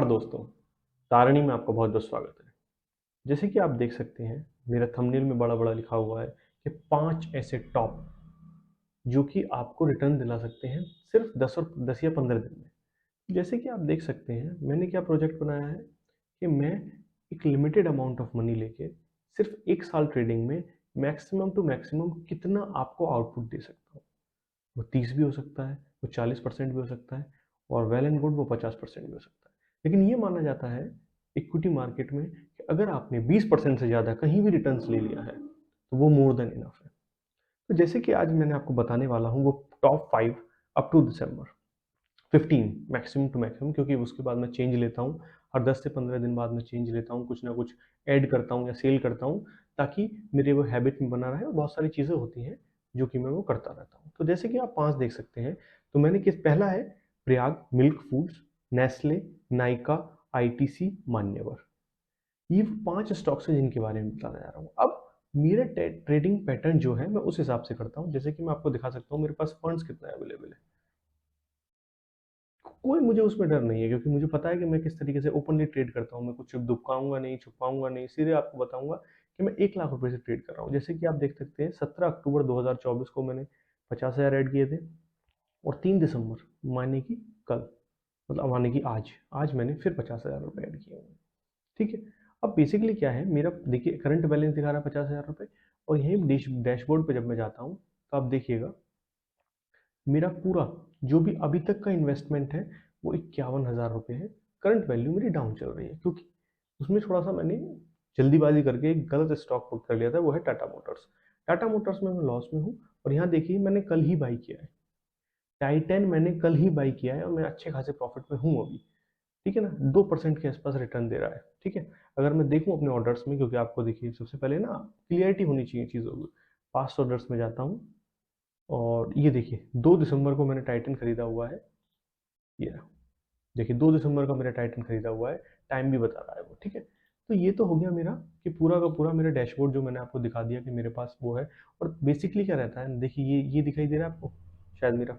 दोस्तों, तारिणी में आपका बहुत बहुत स्वागत है। जैसे कि आप देख सकते हैं, मेरा थंबनेल में बड़ा बड़ा लिखा हुआ है कि 5 ऐसे टॉप जो कि आपको रिटर्न दिला सकते हैं सिर्फ 10 या 15 दिन में। जैसे कि आप देख सकते हैं, मैंने क्या प्रोजेक्ट बनाया है कि मैं एक लिमिटेड अमाउंट ऑफ मनी लेके सिर्फ 1 साल ट्रेडिंग में मैक्सिमम टू मैक्सिमम कितना आपको आउटपुट दे सकता हूँ। वो 30 भी हो सकता है, वो 40% भी हो सकता है, और वेल एंड गुड वो 50% भी हो सकता है। लेकिन ये माना जाता है इक्विटी मार्केट में कि अगर आपने 20% से ज़्यादा कहीं भी रिटर्न्स ले लिया है तो वो मोर देन इनफ है। तो जैसे कि आज मैंने आपको बताने वाला हूँ वो टॉप 5 अप टू दिसंबर 15 मैक्सिमम टू मैक्सिमम, क्योंकि उसके बाद मैं चेंज लेता हूँ। हर 10 से 15 दिन बाद मैं चेंज लेता हूँ, कुछ ना कुछ ऐड करता हूँ या सेल करता हूँ, ताकि मेरे वो हैबिट में बना रहे। और बहुत सारी चीज़ें होती हैं जो कि मैं वो करता रहता हूँ। तो जैसे कि आप 5 देख सकते हैं, तो मैंने किस पहला है Prayag milk foods, Nestle, Nykaa, ITC, मान्यवर। ये 5 स्टॉक्स हैं जिनके बारे में बताने जा रहा हूँ। अब मेरा ट्रेडिंग पैटर्न जो है मैं उस हिसाब से करता हूँ। जैसे कि मैं आपको दिखा सकता हूँ मेरे पास फंड्स कितना अवेलेबल है। कोई मुझे उसमें डर नहीं है, क्योंकि मुझे पता है कि मैं किस तरीके से ओपनली ट्रेड करता हूँ। मैं कुछ दुबकाऊंगा नहीं, छुपाऊंगा नहीं, सीधे आपको बताऊंगा कि मैं 1 लाख रुपए से ट्रेड कर रहा हूँ। जैसे कि आप देख सकते हैं 17 अक्टूबर 2024 को मैंने 50,000 ऐड किए थे, और 3 दिसंबर माने कि कल, मतलब माने कि आज मैंने फिर 50,000 रुपये ऐड किए हुए हैं। ठीक है। अब बेसिकली क्या है मेरा, देखिए करंट बैलेंस दिखा रहा है 50,000 रुपये, और यहीं डैशबोर्ड पे जब मैं जाता हूँ तो आप देखिएगा मेरा पूरा जो भी अभी तक का इन्वेस्टमेंट है वो 51,000 रुपये है। करंट वैल्यू मेरी डाउन चल रही है, क्योंकि उसमें थोड़ा सा मैंने जल्दीबाजी करके एक गलत स्टॉक बुक कर लिया था, वो है टाटा मोटर्स। टाटा मोटर्स में मैं लॉस में हूँ, और यहाँ देखिए मैंने कल ही बाई किया है। टाइटन मैंने कल ही बाई किया है, और मैं अच्छे खासे प्रॉफिट में हूँ अभी। ठीक है ना, 2% के आसपास रिटर्न दे रहा है। ठीक है। अगर मैं देखूं अपने ऑर्डर्स में, क्योंकि आपको देखिए सबसे पहले ना क्लियरिटी होनी चाहिए चीज़ों की। पास्ट ऑर्डर्स में जाता हूँ, और ये देखिए 2 दिसंबर को मैंने टाइटन खरीदा हुआ है। ये रहा। देखिए 2 दिसंबर का मेरा टाइटन खरीदा हुआ है, टाइम भी बता रहा है वो। ठीक है। तो ये तो हो गया मेरा कि पूरा का पूरा मेरा डैशबोर्ड जो मैंने आपको दिखा दिया कि मेरे पास वो है। और बेसिकली क्या रहता है, देखिए ये दिखाई दे रहा है आपको, शायद मेरा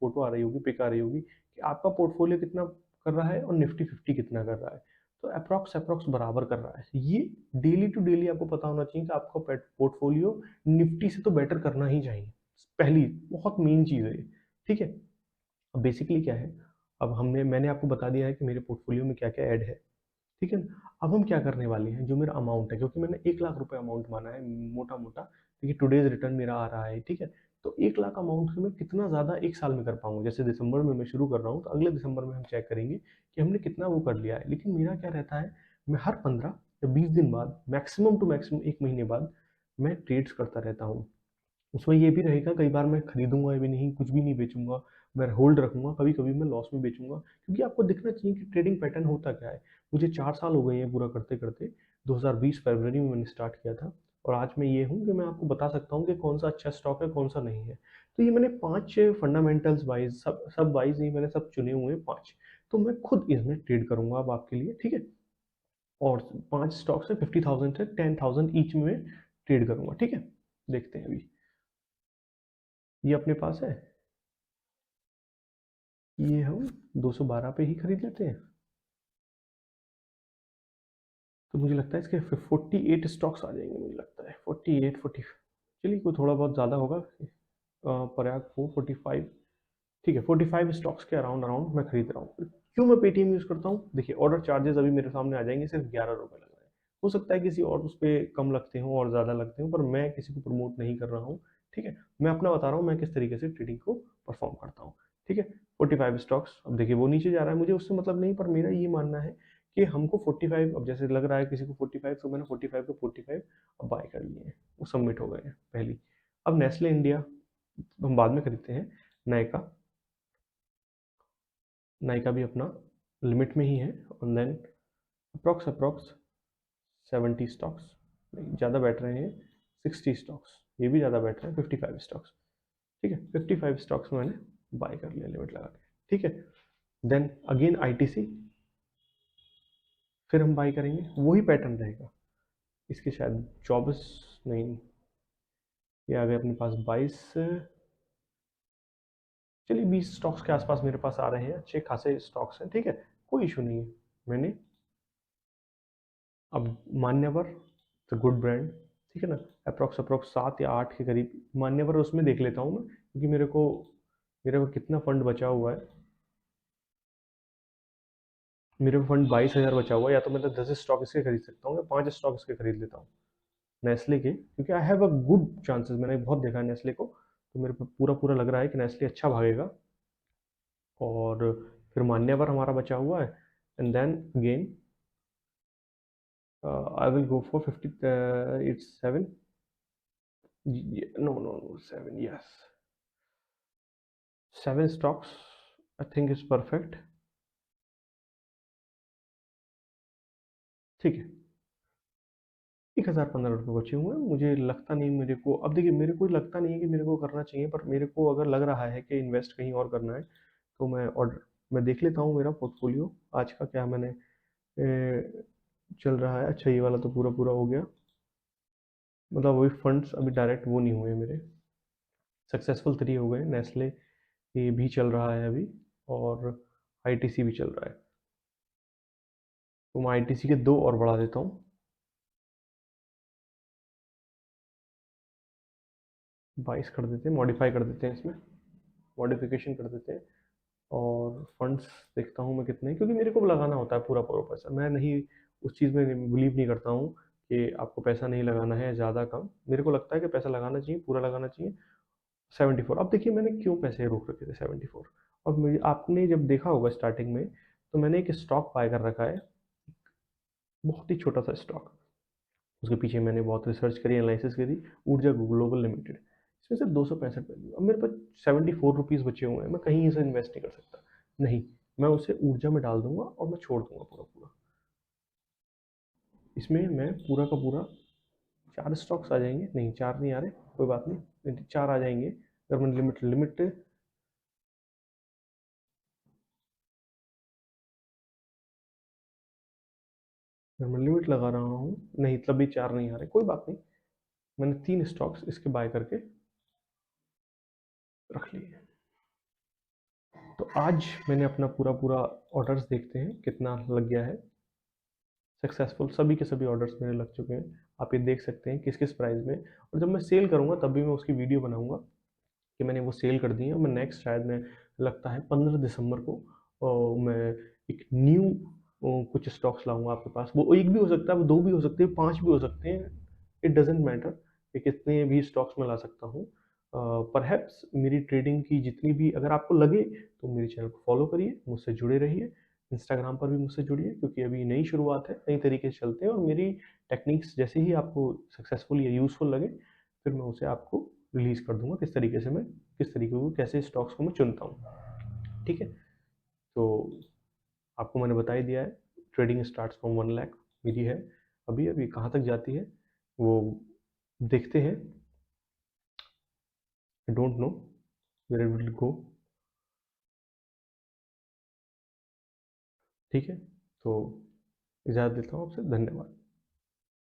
फोटो आ रही होगी, पिक आ रही होगी, कि आपका पोर्टफोलियो कितना कर रहा है और निफ्टी 50 कितना कर रहा है। तो अप्रॉक्स अप्रॉक्स बराबर कर रहा है ये। डेली टू डेली आपको पता होना चाहिए कि आपका पोर्टफोलियो निफ्टी से तो बेटर करना ही चाहिए। पहली बहुत मेन चीज़ है ये। ठीक है। अब बेसिकली क्या है, अब मैंने आपको बता दिया है कि मेरे पोर्टफोलियो में क्या क्या ऐड है। ठीक है ना। अब हम क्या करने वाले हैं, जो मेरा अमाउंट है, क्योंकि मैंने 1 लाख रुपए अमाउंट माना है मोटा मोटा, देखिए टुडेज रिटर्न मेरा आ रहा है। ठीक है। तो 1 लाख अमाउंट से मैं कितना ज़्यादा एक साल में कर पाऊंगा। जैसे दिसंबर में मैं शुरू कर रहा हूँ, तो अगले दिसंबर में हम चेक करेंगे कि हमने कितना वो कर लिया है। लेकिन मेरा क्या रहता है, मैं हर 15 या 20 दिन बाद, मैक्सिमम टू मैक्सिमम 1 महीने बाद, मैं ट्रेड्स करता रहता हूँ। उसमें ये भी रहेगा, कई बार मैं खरीदूंगा भी नहीं, कुछ भी नहीं बेचूंगा, मैं होल्ड रखूंगा, कभी कभी मैं लॉस में बेचूंगा। क्योंकि आपको दिखना चाहिए कि ट्रेडिंग पैटर्न होता क्या है। मुझे 4 साल हो गए हैं पूरा करते करते। 2020 फरवरी में मैंने स्टार्ट किया था, और आज मैं ये हूँ कि मैं आपको बता सकता हूँ कि कौन सा अच्छा स्टॉक है, कौन सा नहीं है। तो ये मैंने 5 फंडामेंटल्स वाइज, सब सब वाइज नहीं, मैंने सब चुने हुए हैं 5। तो मैं खुद इसमें ट्रेड करूंगा अब आपके लिए। ठीक है। और 5 स्टॉक्स है, 50,000 से 10,000 ईच में ट्रेड करूंगा। ठीक है। देखते हैं अभी, ये अपने पास है, ये हम 212 पे ही खरीद लेते हैं। तो मुझे लगता है इसके 48 स्टॉक्स आ जाएंगे, मुझे लगता है 48 40। चलिए कोई थोड़ा बहुत ज़्यादा होगा। प्रयाग 445। ठीक है, 45 स्टॉक्स के अराउंड अराउंड मैं खरीद रहा हूँ। क्यों मैं पेटीएम यूज़ करता हूँ, देखिए ऑर्डर चार्जेस अभी मेरे सामने आ जाएंगे, सिर्फ 11 रुपये लग रहे हैं। हो सकता है किसी और उस पर कम लगते हों और ज़्यादा लगते हों, पर मैं किसी को प्रमोट नहीं कर रहा हूँ। ठीक है। मैं अपना बता रहा हूँ मैं किस तरीके से ट्रेडिंग को परफॉर्म करता हूँ। ठीक है। 45 स्टॉक्स, अब देखिए वो नीचे जा रहा है, मुझे उससे मतलब नहीं, पर मेरा ये मानना है कि हमको 45, अब जैसे लग रहा है किसी को 45, तो मैंने 45 को 45 अब बाय कर लिए हैं, वो सबमिट हो गए हैं पहली। अब नेस्ले इंडिया हम बाद में खरीदते हैं। नायका, नायका भी अपना लिमिट में ही है। और देन अप्रॉक्स अप्रॉक्स 70 स्टॉक्स, ज़्यादा बैठ रहे हैं 60 स्टॉक्स, ये भी ज़्यादा बैठ रहे हैं 55 स्टॉक्स। ठीक है। 55 स्टॉक्स मैंने बाय कर लिया लिमिट लगा के। ठीक है। देन अगेन आईटीसी, फिर हम बाई करेंगे, वही पैटर्न रहेगा। इसके शायद 24, नहीं, ये आ गए अपने पास 22, चलिए 20 स्टॉक्स के आसपास मेरे पास आ रहे हैं, अच्छे खासे स्टॉक्स हैं। ठीक है। कोई इशू नहीं है। मैंने अब मान्यवर, द गुड ब्रांड, ठीक है ना, अप्रॉक्स अप्रॉक्स 7 या 8 के करीब मान्यवर उसमें देख लेता हूँ मैं, क्योंकि मेरे को कितना फंड बचा हुआ है। मेरे को फंड 22,000 बचा हुआ है, या तो मैं तो 10 स्टॉक इसके खरीद सकता हूँ या 5 स्टॉक इसके खरीद लेता हूँ नेस्ले के, क्योंकि I have a good chances, मैंने बहुत देखा है नेस्ले को, तो मेरे को पूरा पूरा लग रहा है कि नेस्ले अच्छा भागेगा। और फिर मान्यवर हमारा बचा हुआ है, and then again I will go for 50, it's 7, no no no 7, yes 7 stocks I think is perfect. ठीक है, 1,015 रुपये बचे हुए हैं, मुझे लगता नहीं, मेरे को अब देखिए, मेरे को लगता नहीं है कि मेरे को करना चाहिए, पर मेरे को अगर लग रहा है कि इन्वेस्ट कहीं और करना है, तो मैं देख लेता हूँ मेरा पोर्टफोलियो आज का क्या मैंने चल रहा है। अच्छा, ये वाला तो पूरा पूरा हो गया, मतलब वही फंड्स अभी डायरेक्ट वो नहीं हुए मेरे, सक्सेसफुल 3 हो गए, नेस्ले ये भी चल रहा है अभी, और आईटीसी भी चल रहा है, तो मैं आईटीसी के 2 और बढ़ा देता हूँ, 22 कर देते हैं, मॉडिफाई कर देते हैं, इसमें मॉडिफिकेशन कर देते हैं। और फंड्स देखता हूँ मैं कितने, क्योंकि मेरे को लगाना होता है पूरा पूरा पैसा, मैं नहीं उस चीज़ में बिलीव नहीं करता हूँ कि आपको पैसा नहीं लगाना है, ज़्यादा कम, मेरे को लगता है कि पैसा लगाना चाहिए, पूरा लगाना चाहिए। 74, अब देखिए मैंने क्यों पैसे रोक रखे थे 74, और मुझे आपने जब देखा होगा स्टार्टिंग में, तो मैंने एक स्टॉक बाय कर रखा है, बहुत ही छोटा सा स्टॉक, उसके पीछे मैंने बहुत रिसर्च करी, एनालिसिस करी, ऊर्जा ग्लोबल लिमिटेड, इसमें सिर्फ 265 वैल्यू, अब मेरे पास 74 रुपीज़ बचे हुए हैं, मैं कहीं इसे इन्वेस्ट नहीं कर सकता, नहीं, मैं उसे ऊर्जा में डाल दूंगा और मैं छोड़ दूंगा पूरा पूरा, इसमें मैं पूरा का पूरा 4 स्टॉक्स आ जाएंगे, नहीं 4 नहीं आ रहे, कोई बात नहीं, 4 आ जाएंगे, अगर मैं लिमिट लिमिट अगर मैं लिमिट लगा रहा हूँ, नहीं तब भी 4 नहीं आ रहे, कोई बात नहीं, मैंने 3 स्टॉक्स इसके बाय करके रख लिए। तो आज मैंने अपना पूरा पूरा ऑर्डर्स देखते हैं कितना लग गया है, सक्सेसफुल सभी के सभी ऑर्डर्स मेरे लग चुके हैं, आप ये देख सकते हैं किस किस प्राइस में, और जब मैं सेल करूंगा तब भी मैं उसकी वीडियो बनाऊंगा कि मैंने वो सेल कर दी है, और मैं नेक्स्ट शायद मैं लगता है 15 दिसंबर को मैं एक न्यू कुछ स्टॉक्स लाऊंगा आपके पास, वो एक भी हो सकता है, वो 2 भी हो सकते हैं, 5 भी हो सकते हैं, इट डजेंट मैटर कि कितने भी स्टॉक्स में ला सकता हूँ। परहैप्स मेरी ट्रेडिंग की जितनी भी अगर आपको लगे, तो मेरे चैनल को फॉलो करिए, मुझसे जुड़े रहिए, इंस्टाग्राम पर भी मुझसे जुड़िए, क्योंकि अभी नई शुरुआत है, नई तरीके से चलते हैं, और मेरी टेक्निक्स जैसे ही आपको सक्सेसफुल या यूज़फुल लगे, फिर मैं उसे आपको रिलीज़ कर दूंगा, किस तरीके से मैं किस तरीके को कैसे स्टॉक्स को मैं चुनता हूँ, ठीक है। तो आपको मैंने बता ही दिया है, ट्रेडिंग स्टार्ट्स फ्रॉम 1 लाख मेरी है, अभी अभी कहाँ तक जाती है वो देखते हैं, I don't know where it will go, ठीक है। तो इजाज़त देता हूँ आपसे, धन्यवाद।